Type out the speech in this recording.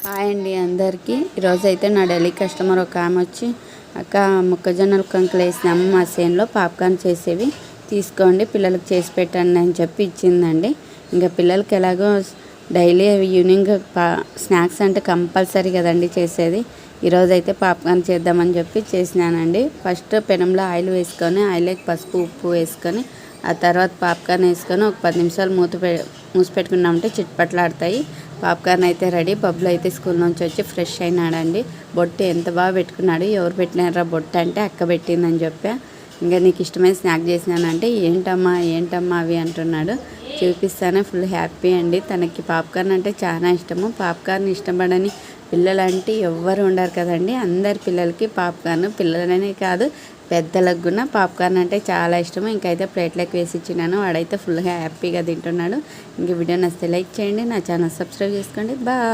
Hi అండి అందరికీ. ఈరోజైతే నా డైలీ కస్టమర్ ఒక ఆమె వచ్చి, అక్క మొక్కజొన్నలు కంకులు వేసినాము మా చేనులో, పాప్కార్న్ చేసేవి తీసుకోండి పిల్లలకు చేసి పెట్టండి అని చెప్పి ఇచ్చిందండి. ఇంకా పిల్లలకి ఎలాగో డైలీ ఈవినింగ్ స్నాక్స్ అంటే కంపల్సరీ కదండి చేసేది. ఈరోజైతే పాప్కార్న్ చేద్దామని చెప్పి చేసినానండి. ఫస్ట్ పెనంలో ఆయిల్ వేసుకొని, ఆయిల్కి పసుపు ఉప్పు వేసుకొని, ఆ తర్వాత పాప్కార్న్ వేసుకొని ఒక 10 నిమిషాలు మూసి పెట్టుకున్నామంటే చిట్పట్లాడతాయి. పాప్కార్న్ అయితే రెడీ. బబ్బులు అయితే స్కూల్ నుంచి వచ్చి ఫ్రెష్ అయినాడండి. బొట్టు ఎంత బాగా పెట్టుకున్నాడు. ఎవరు పెట్టినారా బొట్టు అంటే అక్క పెట్టిందని చెప్పా. ఇంకా నీకు ఇష్టమైన స్నాక్ చేసినానంటే ఏంటమ్మా అవి అంటున్నాడు. చూపిస్తానే ఫుల్ హ్యాపీ అండి. తనకి పాప్కార్న్ అంటే చాలా ఇష్టము. పాప్కార్న్ ఇష్టపడని పిల్లలంటే ఎవ్వరు ఉండరు కదండి. అందరి పిల్లలకి పాప్కార్న్, పిల్లలనే కాదు పెద్దలకు కూడా పాప్కార్న్ అంటే చాలా ఇష్టము. ఇంకైతే ప్లేట్లోకి వేసి ఇచ్చినాను. వాడైతే ఫుల్గా హ్యాపీగా తింటున్నాడు. ఇంక వీడియో నచ్చితే లైక్ చేయండి, నా ఛానల్ సబ్స్క్రైబ్ చేసుకోండి. బాయ్.